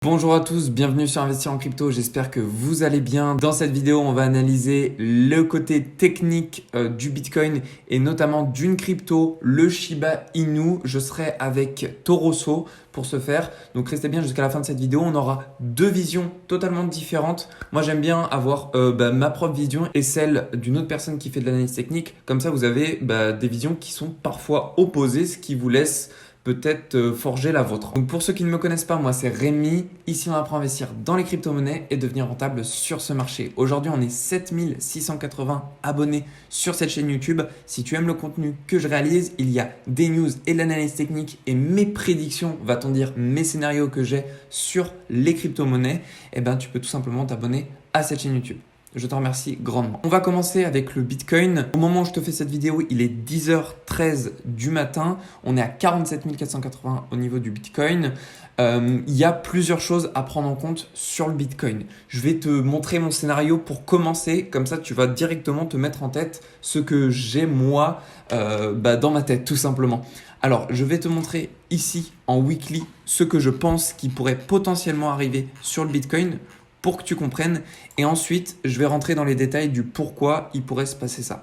Bonjour à tous, bienvenue sur Investir en crypto, j'espère que vous allez bien. Dans cette vidéo, on va analyser le côté technique du Bitcoin et notamment d'une crypto, le Shiba Inu. Je serai avec Toroso pour ce faire, donc restez bien jusqu'à la fin de cette vidéo. On aura deux visions totalement différentes. Moi, j'aime bien avoir ma propre vision et celle d'une autre personne qui fait de l'analyse technique. Comme ça, vous avez des visions qui sont parfois opposées, ce qui vous laisse peut-être forger la vôtre. Donc pour ceux qui ne me connaissent pas, moi c'est Rémi. Ici on apprend à investir dans les crypto-monnaies et devenir rentable sur ce marché. Aujourd'hui on est 7680 abonnés sur cette chaîne YouTube. Si tu aimes le contenu que je réalise, il y a des news et de l'analyse technique et mes prédictions, va-t-on dire mes scénarios que j'ai sur les crypto-monnaies, et tu peux tout simplement t'abonner à cette chaîne YouTube. Je te remercie grandement. On va commencer avec le Bitcoin. Au moment où je te fais cette vidéo, il est 10h13 du matin. On est à 47 480 au niveau du Bitcoin. Il y a plusieurs choses à prendre en compte sur le Bitcoin. Je vais te montrer mon scénario pour commencer. Comme ça, tu vas directement te mettre en tête ce que j'ai moi dans ma tête, tout simplement. Alors, je vais te montrer ici en weekly ce que je pense qui pourrait potentiellement arriver sur le Bitcoin pour que tu comprennes. Et ensuite, je vais rentrer dans les détails du pourquoi il pourrait se passer ça.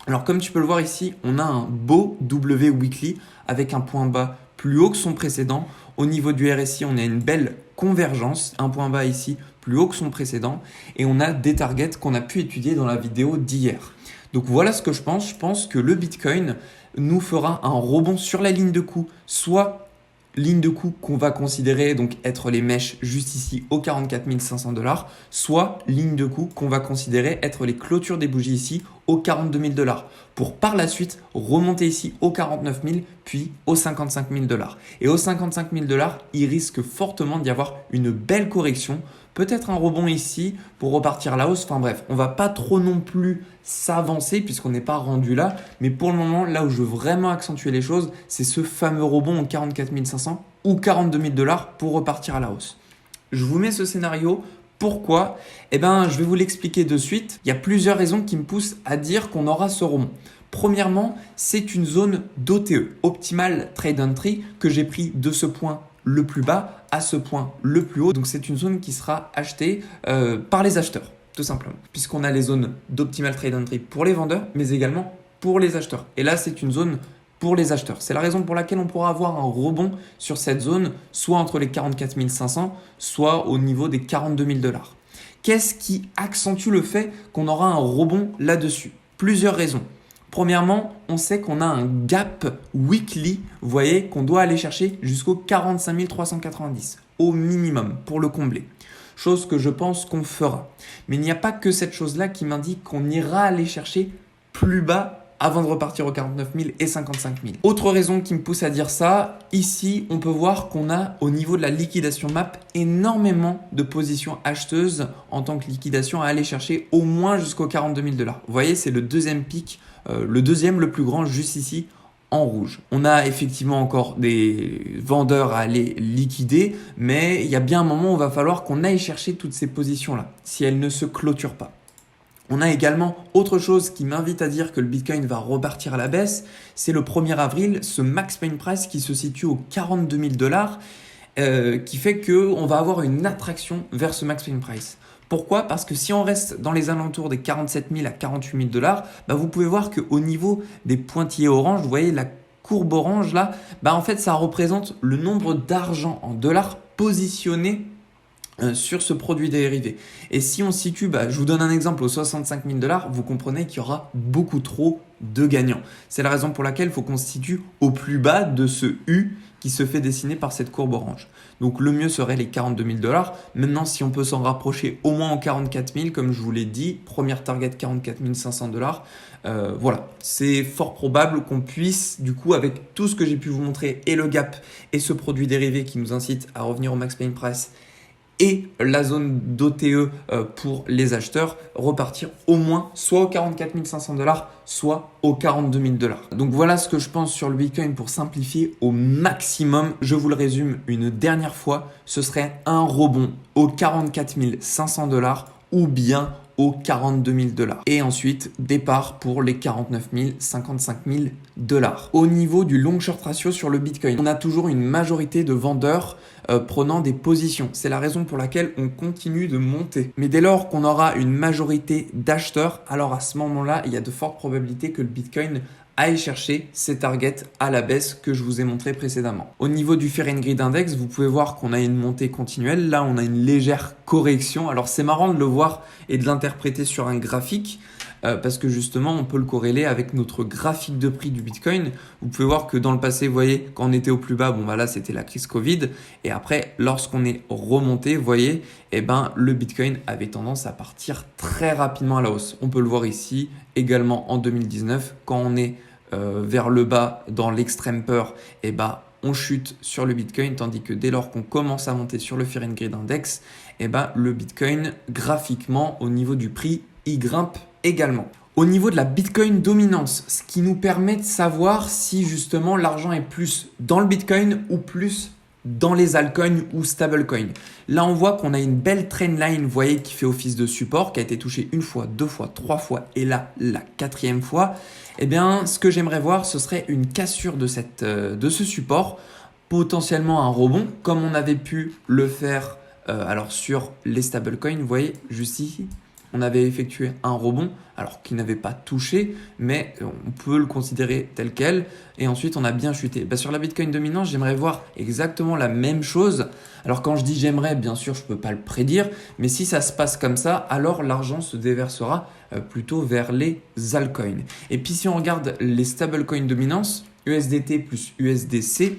Alors, comme tu peux le voir ici, on a un beau W weekly avec un point bas plus haut que son précédent. Au niveau du RSI, on a une belle convergence, un point bas ici plus haut que son précédent. Et on a des targets qu'on a pu étudier dans la vidéo d'hier. Donc voilà ce que je pense. Je pense que le Bitcoin nous fera un rebond sur la ligne de coup, soit ligne de coup qu'on va considérer donc être les mèches juste ici aux 44 500 $, soit ligne de coup qu'on va considérer être les clôtures des bougies ici aux 42 000 $, pour par la suite remonter ici aux 49 000 puis aux 55 000 $. Et aux 55 000 $, il risque fortement d'y avoir une belle correction, peut-être un rebond ici pour repartir à la hausse. Enfin bref, on va pas trop non plus s'avancer puisqu'on n'est pas rendu là. Mais pour le moment, là où je veux vraiment accentuer les choses, c'est ce fameux rebond aux 44 500 ou 42 000 $ pour repartir à la hausse. Je vous mets ce scénario. Pourquoi ? Je vais vous l'expliquer de suite. Il y a plusieurs raisons qui me poussent à dire qu'on aura ce rebond. Premièrement, c'est une zone d'OTE, Optimal Trade Entry, que j'ai pris de ce point le plus bas à ce point le plus haut. Donc c'est une zone qui sera achetée par les acheteurs, tout simplement. Puisqu'on a les zones d'Optimal Trade Entry pour les vendeurs, mais également pour les acheteurs. Et là, c'est une zone pour les acheteurs. C'est la raison pour laquelle on pourra avoir un rebond sur cette zone, soit entre les 44 500, soit au niveau des 42 000 $. Qu'est-ce qui accentue le fait qu'on aura un rebond là-dessus ? Plusieurs raisons. Premièrement, on sait qu'on a un gap weekly, vous voyez, qu'on doit aller chercher jusqu'au 45 390 au minimum pour le combler. Chose que je pense qu'on fera. Mais il n'y a pas que cette chose-là qui m'indique qu'on ira aller chercher plus bas avant de repartir aux 49 000 et 55 000. Autre raison qui me pousse à dire ça, ici, on peut voir qu'on a au niveau de la liquidation map énormément de positions acheteuses en tant que liquidation à aller chercher au moins jusqu'aux 42 000 $. Vous voyez, c'est le deuxième pic, le deuxième le plus grand juste ici en rouge. On a effectivement encore des vendeurs à aller liquider, mais il y a bien un moment où il va falloir qu'on aille chercher toutes ces positions-là, si elles ne se clôturent pas. On a également autre chose qui m'invite à dire que le Bitcoin va repartir à la baisse, c'est le 1er avril, ce max pain price qui se situe aux 42 000 $, qui fait qu'on va avoir une attraction vers ce max pain price. Pourquoi ? Parce que si on reste dans les alentours des 47 000 à 48 000 $, vous pouvez voir qu'au niveau des pointillés orange, vous voyez la courbe orange là, en fait ça représente le nombre d'argent en dollars positionnés sur ce produit dérivé. Et si on se situe, je vous donne un exemple, aux 65 000 $, vous comprenez qu'il y aura beaucoup trop de gagnants. C'est la raison pour laquelle il faut qu'on se situe au plus bas de ce U qui se fait dessiner par cette courbe orange. Donc le mieux serait les 42 000 $. Maintenant, si on peut s'en rapprocher au moins aux 44 000, comme je vous l'ai dit, première target 44 500 $, voilà, c'est fort probable qu'on puisse, du coup, avec tout ce que j'ai pu vous montrer, et le gap, et ce produit dérivé qui nous incite à revenir au max pain price, et la zone d'OTE pour les acheteurs, repartir au moins soit aux 44 500 $, soit aux 42 000 $. Donc voilà ce que je pense sur le Bitcoin pour simplifier au maximum. Je vous le résume une dernière fois, ce serait un rebond aux 44 500 $ ou bien aux 42 000 $. Et ensuite, départ pour les 49 000, 55 000 $. Au niveau du long short ratio sur le Bitcoin, on a toujours une majorité de vendeurs prenant des positions. C'est la raison pour laquelle on continue de monter. Mais dès lors qu'on aura une majorité d'acheteurs, alors à ce moment-là, il y a de fortes probabilités que le Bitcoin aille chercher ces targets à la baisse que je vous ai montré précédemment. Au niveau du Fear and Greed Index, vous pouvez voir qu'on a une montée continuelle. Là, on a une légère correction. Alors, c'est marrant de le voir et de l'interpréter sur un graphique parce que justement, on peut le corréler avec notre graphique de prix du Bitcoin. Vous pouvez voir que dans le passé, vous voyez, quand on était au plus bas, bon, bah là, c'était la crise Covid. Et après, lorsqu'on est remonté, vous voyez, eh ben, le Bitcoin avait tendance à partir très rapidement à la hausse. On peut le voir ici, également en 2019, quand on est vers le bas dans l'extrême peur, et bah on chute sur le Bitcoin, tandis que dès lors qu'on commence à monter sur le Fear and Greed Index, et bah le Bitcoin graphiquement au niveau du prix, il grimpe également. Au niveau de la Bitcoin dominance, ce qui nous permet de savoir si justement l'argent est plus dans le Bitcoin ou plus dans les altcoins ou stablecoins. Là, on voit qu'on a une belle trendline, vous voyez, qui fait office de support, qui a été touchée une fois, deux fois, trois fois et là, la quatrième fois. Eh bien, ce que j'aimerais voir, ce serait une cassure de ce support, potentiellement un rebond, comme on avait pu le faire alors sur les stablecoins, vous voyez, juste ici. On avait effectué un rebond, alors qu'il n'avait pas touché, mais on peut le considérer tel quel. Et ensuite, on a bien chuté. Sur la Bitcoin dominante, j'aimerais voir exactement la même chose. Alors quand je dis j'aimerais, bien sûr, je ne peux pas le prédire. Mais si ça se passe comme ça, alors l'argent se déversera plutôt vers les altcoins. Et puis si on regarde les stablecoins dominance, USDT plus USDC,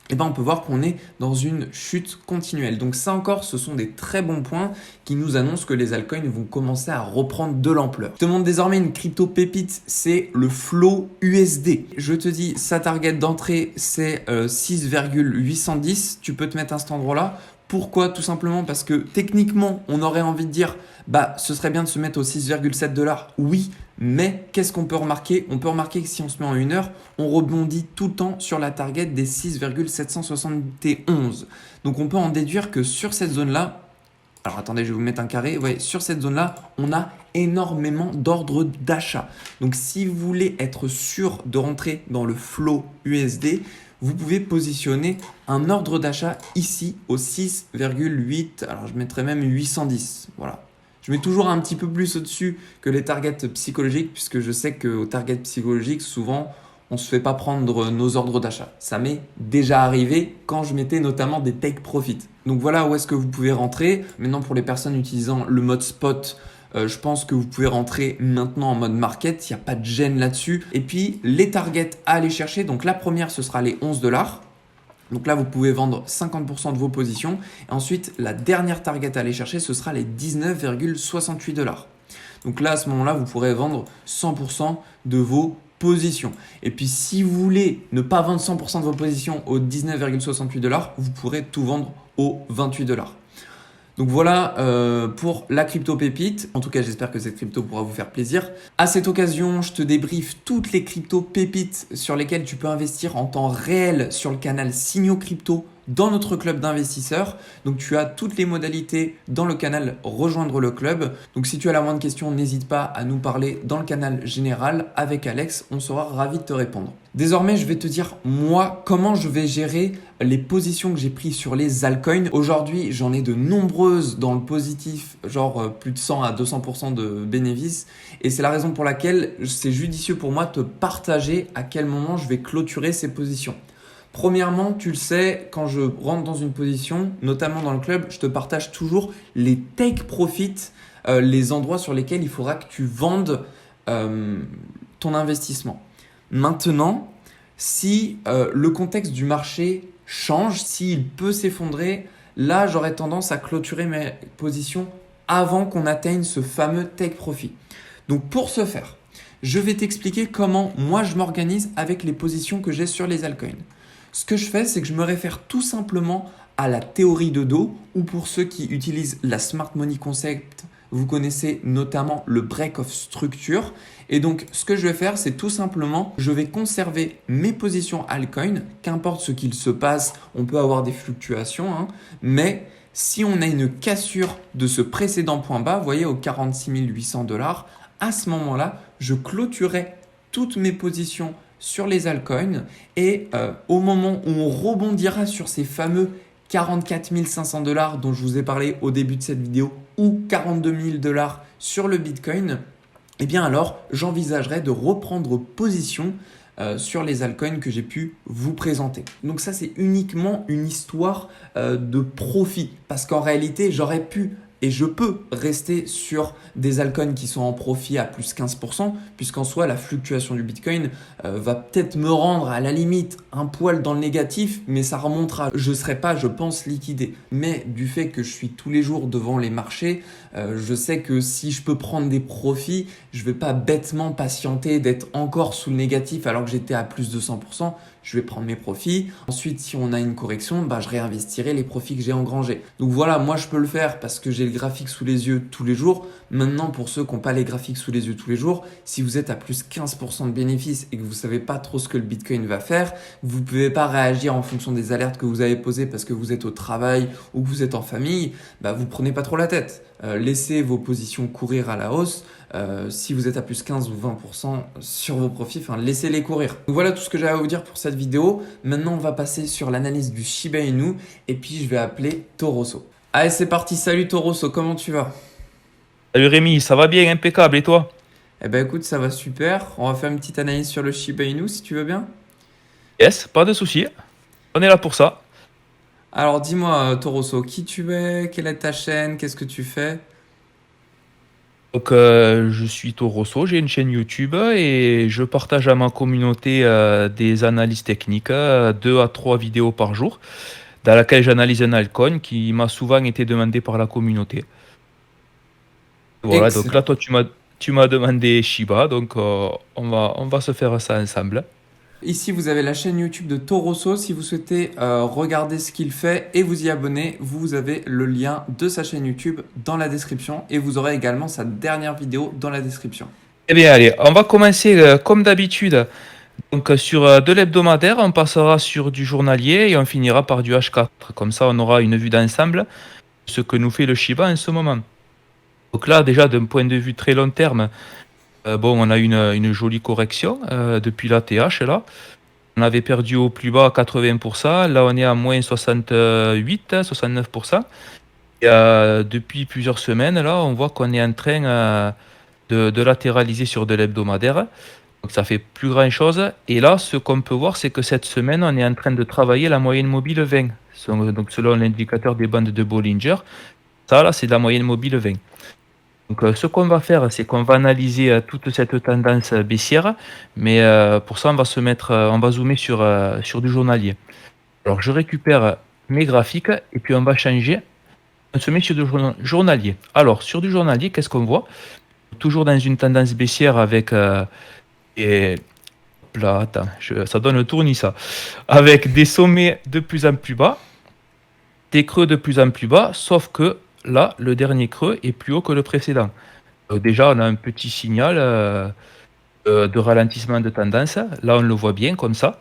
eh ben on peut voir qu'on est dans une chute continuelle. Donc ça encore, ce sont des très bons points qui nous annoncent que les altcoins vont commencer à reprendre de l'ampleur. Je te montre désormais une crypto pépite, c'est le Flow USD. Je te dis, sa target d'entrée, c'est 6,810. Tu peux te mettre à cet endroit-là. Pourquoi? Tout simplement parce que techniquement, on aurait envie de dire, ce serait bien de se mettre aux 6,7 $. Oui, mais qu'est-ce qu'on peut remarquer? On peut remarquer que si on se met en 1 heure, on rebondit tout le temps sur la target des 6,771. Donc on peut en déduire que sur cette zone-là, alors attendez, je vais vous mettre un carré. Ouais, sur cette zone-là, on a énormément d'ordres d'achat. Donc si vous voulez être sûr de rentrer dans le flow USD, vous pouvez positionner un ordre d'achat ici au 6,8. Alors je mettrais même 810. Voilà. Je mets toujours un petit peu plus au-dessus que les targets psychologiques, puisque je sais qu'aux targets psychologiques, souvent, on ne se fait pas prendre nos ordres d'achat. Ça m'est déjà arrivé quand je mettais notamment des take profit. Donc voilà où est-ce que vous pouvez rentrer. Maintenant, pour les personnes utilisant le mode spot, je pense que vous pouvez rentrer maintenant en mode market. Il n'y a pas de gêne là-dessus. Et puis, les targets à aller chercher. Donc la première, ce sera les 11 $. Donc là, vous pouvez vendre 50% de vos positions. Et ensuite, la dernière target à aller chercher, ce sera les 19,68 $. Donc là, à ce moment-là, vous pourrez vendre 100% de vos positions. Et puis, si vous voulez ne pas vendre 100% de vos positions aux 19,68 $, vous pourrez tout vendre aux 28 $. Donc voilà pour la crypto pépite. En tout cas, j'espère que cette crypto pourra vous faire plaisir. À cette occasion, je te débriefe toutes les crypto pépites sur lesquelles tu peux investir en temps réel sur le canal Signaux Crypto dans notre club d'investisseurs. Donc tu as toutes les modalités dans le canal Rejoindre le club. Donc si tu as la moindre question, n'hésite pas à nous parler dans le canal général avec Alex. On sera ravi de te répondre. Désormais, je vais te dire moi comment je vais gérer les positions que j'ai prises sur les altcoins. Aujourd'hui, j'en ai de nombreuses dans le positif, genre plus de 100 à 200% de bénéfices. Et c'est la raison pour laquelle c'est judicieux pour moi de te partager à quel moment je vais clôturer ces positions. Premièrement, tu le sais, quand je rentre dans une position, notamment dans le club, je te partage toujours les take profit, les endroits sur lesquels il faudra que tu vendes ton investissement. Maintenant, si le contexte du marché change, s'il peut s'effondrer, là, j'aurais tendance à clôturer mes positions avant qu'on atteigne ce fameux take profit. Donc, pour ce faire, je vais t'expliquer comment moi, je m'organise avec les positions que j'ai sur les altcoins. Ce que je fais, c'est que je me réfère tout simplement à la théorie de dos ou pour ceux qui utilisent la Smart Money Concept, vous connaissez notamment le break of structure. Et donc, ce que je vais faire, c'est tout simplement, je vais conserver mes positions altcoin, qu'importe ce qu'il se passe, on peut avoir des fluctuations, mais si on a une cassure de ce précédent point bas, vous voyez, aux 46 800 $, à ce moment-là, je clôturerai toutes mes positions sur les altcoins et au moment où on rebondira sur ces fameux 44 500 $ dont je vous ai parlé au début de cette vidéo ou 42 000 $ sur le Bitcoin, eh bien alors j'envisagerais de reprendre position sur les altcoins que j'ai pu vous présenter. Donc ça c'est uniquement une histoire de profit parce qu'en réalité j'aurais pu et je peux rester sur des altcoins qui sont en profit à plus 15%, puisqu'en soi, la fluctuation du Bitcoin va peut-être me rendre à la limite un poil dans le négatif, mais ça remontera. Je ne serai pas, je pense, liquidé. Mais du fait que je suis tous les jours devant les marchés, je sais que si je peux prendre des profits, je ne vais pas bêtement patienter d'être encore sous le négatif alors que j'étais à plus de 100%. Je vais prendre mes profits. Ensuite, si on a une correction, je réinvestirai les profits que j'ai engrangés. Donc voilà, moi je peux le faire parce que j'ai le graphique sous les yeux tous les jours. Maintenant, pour ceux qui n'ont pas les graphiques sous les yeux tous les jours, si vous êtes à plus 15% de bénéfices et que vous ne savez pas trop ce que le Bitcoin va faire, vous ne pouvez pas réagir en fonction des alertes que vous avez posées parce que vous êtes au travail ou que vous êtes en famille, vous prenez pas trop la tête. Laissez vos positions courir à la hausse. Si vous êtes à plus 15 ou 20% sur vos profits, laissez-les courir. Donc voilà tout ce que j'avais à vous dire pour cette vidéo. Maintenant, on va passer sur l'analyse du Shiba Inu et puis je vais appeler Torosso. Allez, c'est parti. Salut Torosso, comment tu vas? Salut Rémi, ça va bien, impeccable, et toi? Eh ben écoute, ça va super. On va faire une petite analyse sur le Shiba Inu si tu veux bien. Yes, pas de souci, on est là pour ça. Alors dis-moi Torosso, qui tu es? Quelle est ta chaîne? Qu'est-ce que tu fais? Donc, je suis Torosso, j'ai une chaîne YouTube et je partage à ma communauté des analyses techniques, 2 à 3 vidéos par jour, dans laquelle j'analyse un altcoin qui m'a souvent été demandé par la communauté. Voilà, donc là, Excellent. toi, tu m'as demandé Shiba, donc on va se faire ça ensemble. Ici, vous avez la chaîne YouTube de Torosso. Si vous souhaitez regarder ce qu'il fait et vous y abonner, vous avez le lien de sa chaîne YouTube dans la description et vous aurez également sa dernière vidéo dans la description. Eh bien, allez, on va commencer comme d'habitude. Donc sur de l'hebdomadaire, on passera sur du journalier et on finira par du H4. Comme ça, on aura une vue d'ensemble de ce que nous fait le Shiba en ce moment. Donc là, déjà, d'un point de vue très long terme, on a une jolie correction depuis la TH. Là. On avait perdu au plus bas 80%. Là, on est à moins 68, 69%. Et depuis plusieurs semaines, là, on voit qu'on est en train de latéraliser sur de l'hebdomadaire. Donc ça fait plus grand chose. Et là, ce qu'on peut voir, c'est que cette semaine, on est en train de travailler la moyenne mobile 20. Donc selon l'indicateur des bandes de Bollinger, ça là, c'est la moyenne mobile 20. Donc ce qu'on va faire, c'est qu'on va analyser toute cette tendance baissière, mais pour ça, on va zoomer sur du journalier. Alors je récupère mes graphiques et puis on va changer. On se met sur du journalier. Alors sur du journalier, qu'est-ce qu'on voit? Toujours dans une tendance baissière avec et là, attends, ça donne le tournis ça. Avec des sommets de plus en plus bas, des creux de plus en plus bas, sauf que là, le dernier creux est plus haut que le précédent. Déjà, on a un petit signal de ralentissement de tendance. Là, on le voit bien comme ça.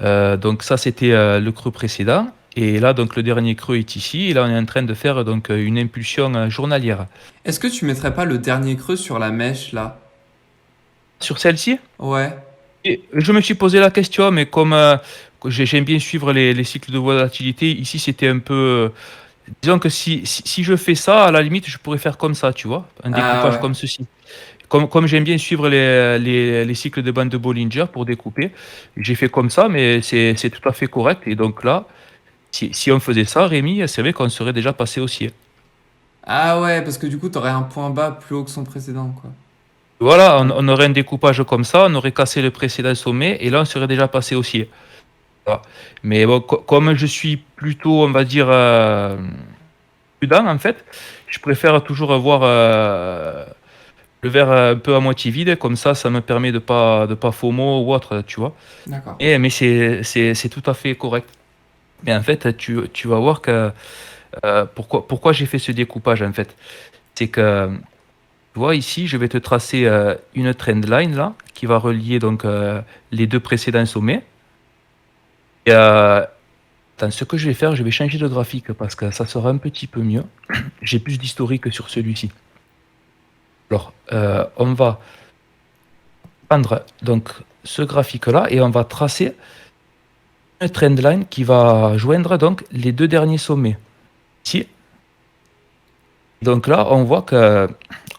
Donc ça, c'était le creux précédent. Et là, donc le dernier creux est ici. Et là, on est en train de faire donc une impulsion journalière. Est-ce que tu mettrais pas le dernier creux sur la mèche là? Sur celle-ci, Ouais. et je me suis posé la question, mais comme j'aime bien suivre les cycles de volatilité, ici c'était un peu. Disons que si je fais ça, à la limite, je pourrais faire comme ça, tu vois, un Ah découpage ouais. comme ceci. Comme j'aime bien suivre les cycles de bande de Bollinger pour découper, j'ai fait comme ça, mais c'est tout à fait correct. Et donc là, si on faisait ça, Rémi, c'est vrai qu'on serait déjà passé haussier. Ah ouais, parce que du coup, t'aurais un point bas plus haut que son précédent, quoi. Voilà, Ouais. on aurait un découpage comme ça, on aurait cassé le précédent sommet, et là, on serait déjà passé haussier. Voilà. Mais bon, comme je suis plutôt, on va dire, prudent en fait, je préfère toujours voir le verre un peu à moitié vide, comme ça me permet de pas FOMO ou autre, tu vois. D'accord. Mais c'est tout à fait correct. Mais en fait, tu vas voir que pourquoi j'ai fait ce découpage en fait. C'est que, tu vois, ici, je vais te tracer une trend line là, qui va relier donc les deux précédents sommets. Et attends, ce que je vais faire, je vais changer de graphique parce que ça sera un petit peu mieux. J'ai plus d'historique sur celui-ci. Alors, on va prendre donc ce graphique-là et on va tracer trendline qui va joindre donc les deux derniers sommets. Ici. Donc là, on voit que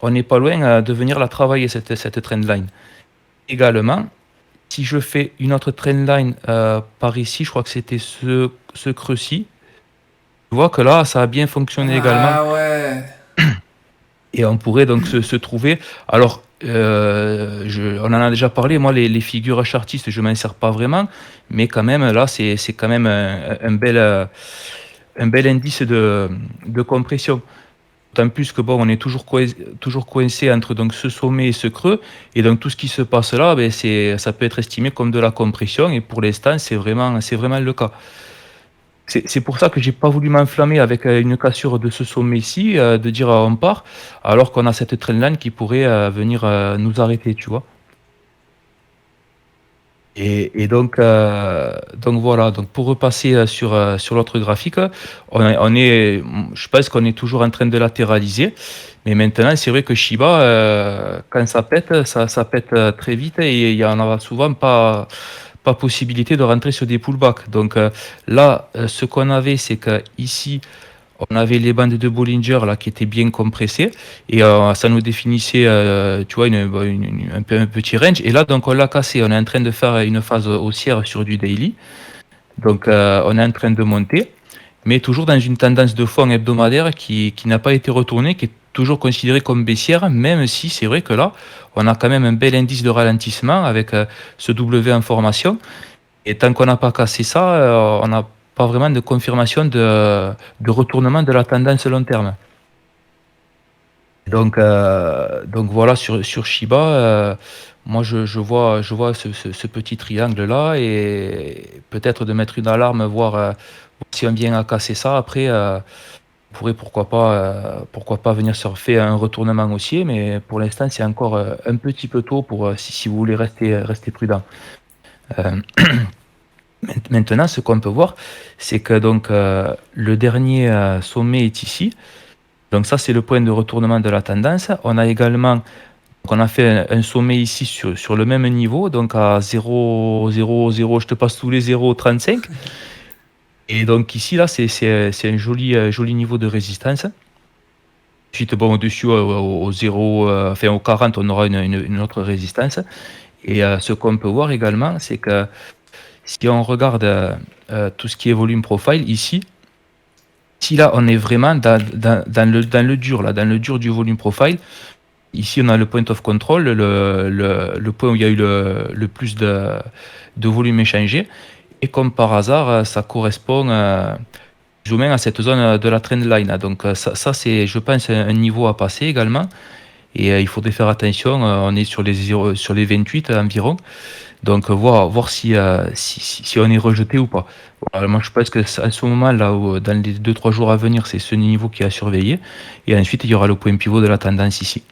on n'est pas loin de venir la travailler, cette trendline. Également, si je fais une autre trendline par ici, je crois que c'était ce creux-ci, tu vois que là, ça a bien fonctionné également. Ah ouais. Et on pourrait donc se trouver. Alors, on en a déjà parlé, moi, les figures chartistes, je ne m'en sers pas vraiment, mais quand même, là, c'est quand même un bel indice de compression. D'autant plus que bon, on est toujours coincé entre donc ce sommet et ce creux, et donc tout ce qui se passe là, ben, ça peut être estimé comme de la compression, et pour l'instant, c'est vraiment le cas. C'est pour ça que j'ai pas voulu m'enflammer avec une cassure de ce sommet ici, de dire on part, alors qu'on a cette trendline qui pourrait venir nous arrêter, tu vois. Et donc voilà, donc pour repasser sur l'autre graphique, je pense qu'on est toujours en train de latéraliser, mais maintenant c'est vrai que Shiba, quand ça pète, ça pète très vite et il y en a souvent pas possibilité de rentrer sur des pullbacks. Donc là, ce qu'on avait, c'est que ici, on avait les bandes de Bollinger là qui étaient bien compressées et ça nous définissait, tu vois, un petit range. Et là, donc on l'a cassé. On est en train de faire une phase haussière sur du daily. Donc on est en train de monter, mais toujours dans une tendance de fond hebdomadaire qui n'a pas été retournée, qui est toujours considérée comme baissière, même si c'est vrai que là, on a quand même un bel indice de ralentissement avec ce W en formation. Et tant qu'on n'a pas cassé ça, on n'a pas vraiment de confirmation de retournement de la tendance long terme. Donc voilà, sur Shiba, moi je vois ce petit triangle là et peut-être de mettre une alarme, voir si on vient à casser ça. Après, on pourrait pourquoi pas venir surfer un retournement haussier, mais pour l'instant c'est encore un petit peu tôt pour si vous voulez rester prudent. Euh, Maintenant, ce qu'on peut voir, c'est que donc le dernier sommet est ici. Donc ça, c'est le point de retournement de la tendance. On a également, on a fait un sommet ici sur le même niveau, donc à 0,0, je te passe tous les 0,35. Et donc ici, là, c'est un joli niveau de résistance. Ensuite, bon, au-dessus, au 0, enfin au 40, on aura une autre résistance. Et ce qu'on peut voir également, c'est que si on regarde tout ce qui est volume profile ici là on est vraiment dans le dur, là, dans le dur du volume profile. Ici on a le point of control, le point où il y a eu le plus de volume échangé. Et comme par hasard, ça correspond plus ou moins à cette zone de la trendline. Donc ça c'est, je pense, un niveau à passer également. Et il faudrait faire attention, on est sur les 28 environ. Donc voir si on est rejeté ou pas. Bon, moi je pense que à ce moment-là, dans les 2-3 jours à venir, c'est ce niveau qui est à surveiller. Et ensuite, il y aura le point pivot de la tendance ici.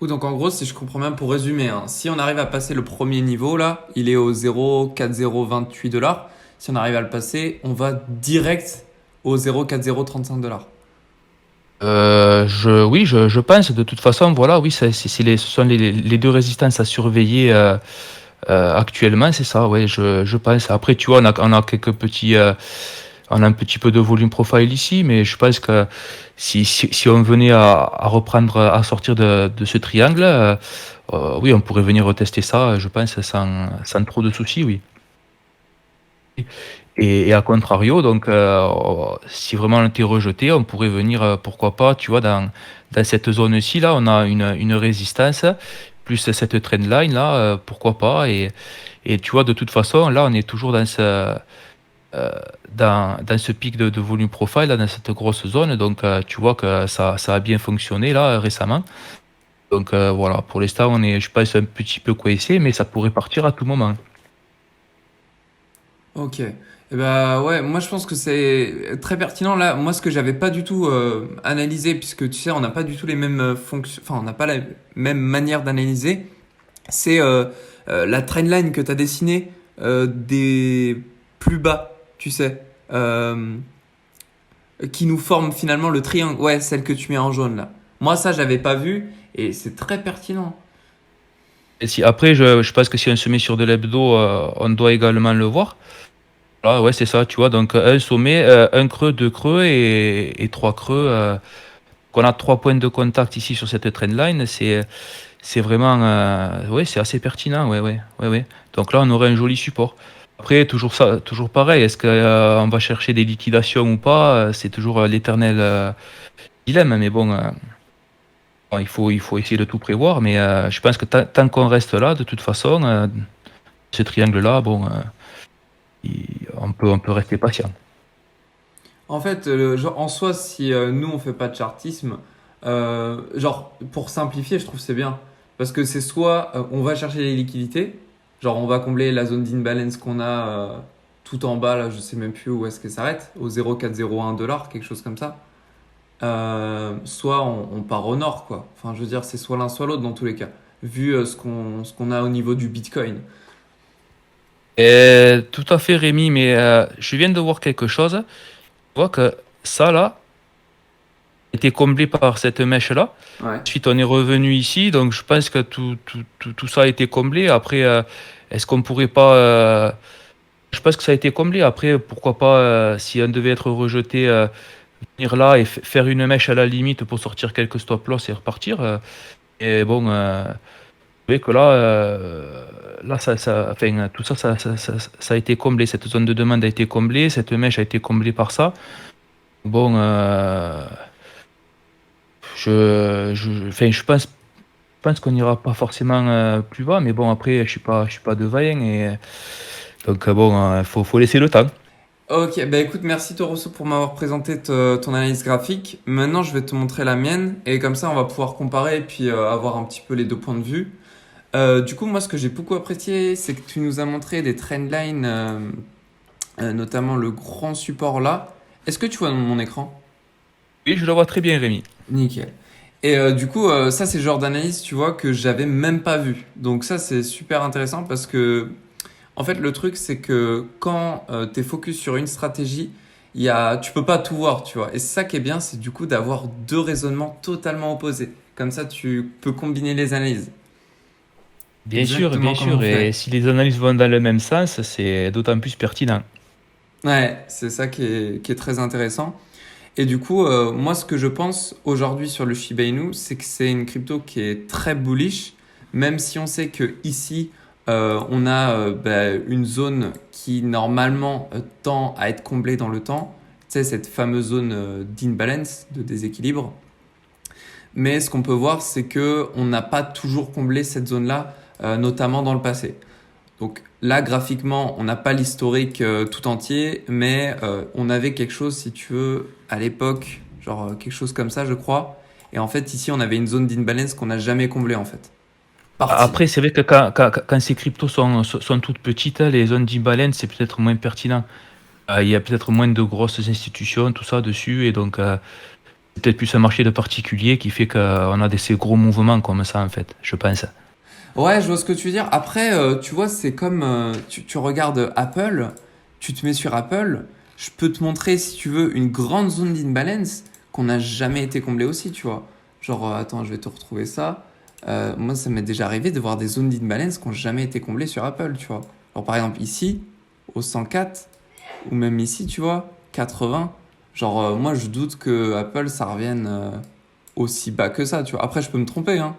Ou donc en gros, si je comprends bien, pour résumer, hein, si on arrive à passer le premier niveau là, il est au 0,4028 $. Si on arrive à le passer, on va direct au 0,4035 $. Oui, je pense. De toute façon, voilà, oui, ce sont les deux résistances à surveiller actuellement, c'est ça, ouais, je pense. Après, tu vois, on a quelques petits, on a un petit peu de volume profile ici, mais je pense que si on venait à reprendre, à sortir de ce triangle, oui, on pourrait venir retester ça, je pense, sans trop de soucis, oui. Et à contrario, donc, si vraiment on était rejeté, on pourrait venir, pourquoi pas, tu vois, dans cette zone-ci, là, on a une résistance, plus cette trendline, là, pourquoi pas. Et tu vois, de toute façon, là, on est toujours dans ce pic de volume profile, là, dans cette grosse zone. Donc, tu vois que ça a bien fonctionné, là, récemment. Donc, voilà, pour l'instant, on est, je pense, un petit peu coincé, mais ça pourrait partir à tout moment. Ok. Et bah ouais, moi je pense que c'est très pertinent. Là, moi ce que j'avais pas du tout analysé, puisque tu sais, on n'a pas du tout les mêmes fonctions, enfin on n'a pas la même manière d'analyser, c'est la trendline que tu as dessinée des plus bas, tu sais, qui nous forme finalement le triangle. Ouais, celle que tu mets en jaune là. Moi ça j'avais pas vu et c'est très pertinent. Et après, je pense que si on se met sur de l'hebdo, on doit également le voir. Là, ouais, c'est ça, tu vois. Donc, un sommet, un creux, deux creux et trois creux. Qu'on a 3 points de contact ici sur cette trendline, c'est vraiment, ouais, c'est assez pertinent, ouais, ouais, ouais, ouais. Donc là, on aurait un joli support. Après, toujours ça, toujours pareil. Est-ce qu'on va chercher des liquidations ou pas? C'est toujours l'éternel dilemme. Mais bon, bon, il faut essayer de tout prévoir. Mais je pense que tant qu'on reste là, de toute façon, ce triangle-là, bon, on peut rester patient. En fait, genre, en soi, si nous on fait pas de chartisme, genre pour simplifier, je trouve que c'est bien. Parce que c'est soit on va chercher les liquidités, genre on va combler la zone d'imbalance qu'on a tout en bas, là je sais même plus où est-ce qu'elle s'arrête, au 0,401 $, quelque chose comme ça. Soit on part au nord, quoi. Enfin, je veux dire, c'est soit l'un soit l'autre dans tous les cas, vu ce qu'on a au niveau du Bitcoin. Tout à fait, Rémi, mais je viens de voir quelque chose. Je vois que ça, là, était comblé par cette mèche-là. Ouais. Ensuite, on est revenu ici, donc je pense que tout ça a été comblé. Après, est-ce qu'on pourrait pas... je pense que ça a été comblé. Après, pourquoi pas, si on devait être rejeté, venir là et faire une mèche à la limite pour sortir quelques stop-loss et repartir. Et bon, vous voyez que là, là enfin, tout ça, ça a été comblé. Cette zone de demande a été comblée, cette mèche a été comblée par ça. Bon, enfin, je pense qu'on n'ira pas forcément plus bas, mais bon, après, je suis pas de vaillant et donc bon, faut laisser le temps. Ok, bah écoute, merci Torosso pour m'avoir présenté ton analyse graphique. Maintenant, je vais te montrer la mienne et comme ça, on va pouvoir comparer et puis avoir un petit peu les deux points de vue. Du coup, moi, ce que j'ai beaucoup apprécié, c'est que tu nous as montré des trendlines, notamment le grand support là. Est-ce que tu vois mon écran? Oui, je le vois très bien, Rémi. Nickel. Et du coup, ça, c'est le genre d'analyse, tu vois, que j'avais même pas vu. Donc ça, c'est super intéressant parce que en fait, le truc, c'est que quand tu es focus sur une stratégie, tu peux pas tout voir, tu vois. Et ça qui est bien, c'est du coup d'avoir deux raisonnements totalement opposés. Comme ça, tu peux combiner les analyses. Bien Exactement comme on sûr, et fait. si les analyses vont dans le même sens, c'est d'autant plus pertinent. Ouais, c'est ça qui est très intéressant. Et du coup, moi, ce que je pense aujourd'hui sur le Shiba Inu, c'est que c'est une crypto qui est très bullish, même si on sait que ici, on a une zone qui normalement tend à être comblée dans le temps. Tu sais, cette fameuse zone d'imbalance, de déséquilibre. Mais ce qu'on peut voir, c'est que on n'a pas toujours comblé cette zone-là, notamment dans le passé. Donc là, graphiquement, on n'a pas l'historique tout entier, mais on avait quelque chose, si tu veux, à l'époque, genre quelque chose comme ça, je crois. Et en fait, ici, on avait une zone d'imbalance qu'on n'a jamais comblée, en fait. Partie. Après, c'est vrai que quand ces cryptos sont toutes petites, les zones d'imbalance, c'est peut-être moins pertinent. Il y a peut-être moins de grosses institutions, tout ça dessus, et donc c'est peut-être plus un marché de particuliers qui fait qu'on a ces gros mouvements comme ça, en fait, je pense. Ouais, je vois ce que tu veux dire. Après, tu vois, c'est comme tu regardes Apple, tu te mets sur Apple, je peux te montrer, si tu veux, une grande zone d'imbalance qu'on n'a jamais été comblée aussi, tu vois. Genre, attends, je vais te retrouver ça. Moi, ça m'est déjà arrivé de voir des zones d'imbalance qui n'ont jamais été comblées sur Apple, tu vois. Alors, par exemple, ici, au 104, ou même ici, tu vois, 80. Genre, moi, je doute que Apple, ça revienne aussi bas que ça, tu vois. Après, je peux me tromper, hein.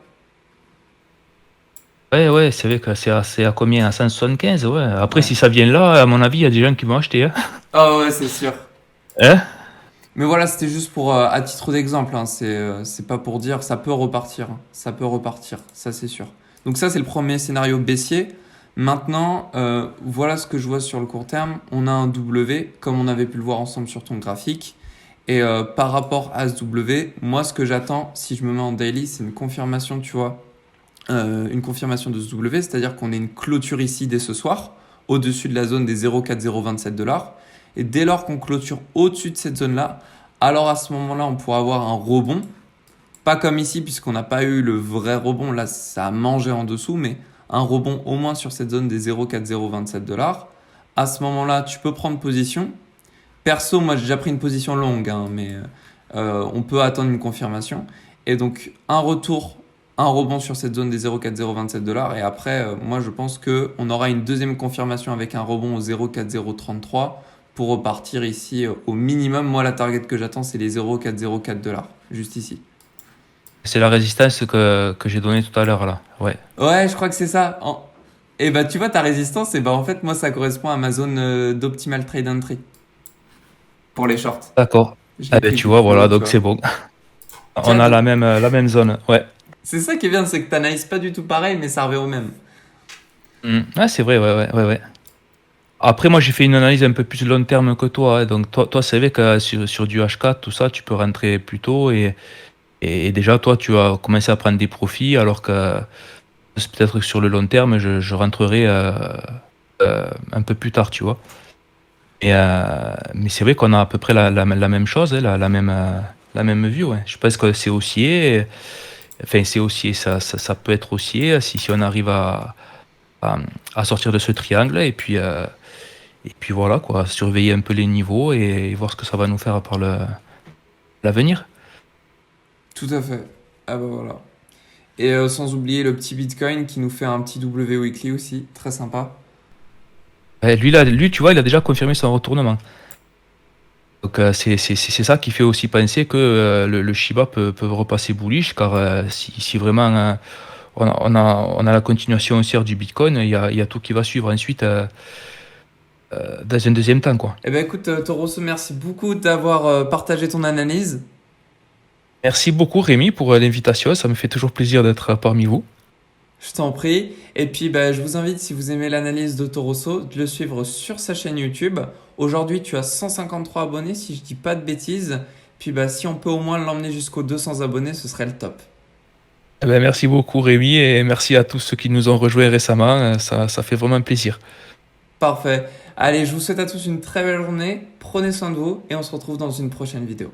Ouais, ouais, c'est vrai que c'est à combien? À 175, ouais. Après, Ouais. si ça vient là, à mon avis, il y a des gens qui vont acheter, hein. Ah ouais, c'est sûr. Hein. Mais voilà, c'était juste pour, à titre d'exemple, hein, c'est pas pour dire, ça peut repartir, hein. Ça peut repartir, ça c'est sûr. Donc ça, c'est le premier scénario baissier. Maintenant, voilà ce que je vois sur le court terme. On a un W, comme on avait pu le voir ensemble sur ton graphique. Et par rapport à ce W, moi, ce que j'attends, si je me mets en daily, c'est une confirmation, tu vois, une confirmation de ce W, c'est-à-dire qu'on ait une clôture ici dès ce soir, au-dessus de la zone des 0,4027 $. Et dès lors qu'on clôture au-dessus de cette zone-là, alors à ce moment-là, on pourra avoir un rebond. Pas comme ici, puisqu'on n'a pas eu le vrai rebond. Là, ça a mangé en dessous, mais un rebond au moins sur cette zone des 0,4027 $. À ce moment-là, tu peux prendre position. Perso, moi, j'ai déjà pris une position longue, hein, mais on peut attendre une confirmation. Et donc, un retour un rebond sur cette zone des 0,4027 $. Et après, moi, je pense qu'on aura une deuxième confirmation avec un rebond au 0,4033 pour repartir ici au minimum. Moi, la target que j'attends, c'est les 0,404 $, juste ici. C'est la résistance que j'ai donnée tout à l'heure là. Ouais. Ouais, je crois que c'est ça. Et bah, tu vois, ta résistance, et bah, en fait, moi, ça correspond à ma zone d'optimal trade entry pour les shorts. D'accord. Je Eh l'ai ben, pris tu du vois, coup, voilà, tu donc vois. c'est bon. On Tiens, a la même zone. Ouais. c'est ça qui est bien, c'est que t'analyses pas du tout pareil, mais ça revient au même. Ouais, c'est vrai, ouais. Après, moi, j'ai fait une analyse un peu plus long terme que toi, hein. Donc, toi, c'est vrai que sur du H4, tout ça, tu peux rentrer plus tôt et déjà, toi, tu as commencé à prendre des profits, alors que c'est peut-être que sur le long terme, je rentrerai un peu plus tard, tu vois. Mais c'est vrai qu'on a à peu près la même chose, hein, la même vue, ouais. Je pense que c'est haussier, enfin, c'est haussier, ça peut être haussier si on arrive à, à sortir de ce triangle, et puis voilà, quoi, surveiller un peu les niveaux et voir ce que ça va nous faire par l'avenir. Tout à fait. Ah bah voilà. Et sans oublier le petit Bitcoin qui nous fait un petit W weekly aussi, très sympa. Lui, tu vois, il a déjà confirmé son retournement. Donc c'est ça qui fait aussi penser que le Shiba peut repasser bullish, car si vraiment on a la continuation haussière du Bitcoin, il y a tout qui va suivre ensuite dans un deuxième temps, quoi. Eh ben écoute, Torosso, merci beaucoup d'avoir partagé ton analyse. Merci beaucoup Rémi pour l'invitation, ça me fait toujours plaisir d'être parmi vous. Je t'en prie. Et puis, bah, je vous invite, si vous aimez l'analyse de Torosso, de le suivre sur sa chaîne YouTube. Aujourd'hui, tu as 153 abonnés, si je dis pas de bêtises. Puis, bah, si on peut au moins l'emmener jusqu'aux 200 abonnés, ce serait le top. Eh ben, merci beaucoup Rémi et merci à tous ceux qui nous ont rejoints récemment, ça fait vraiment plaisir. Parfait. Allez, je vous souhaite à tous une très belle journée. Prenez soin de vous et on se retrouve dans une prochaine vidéo.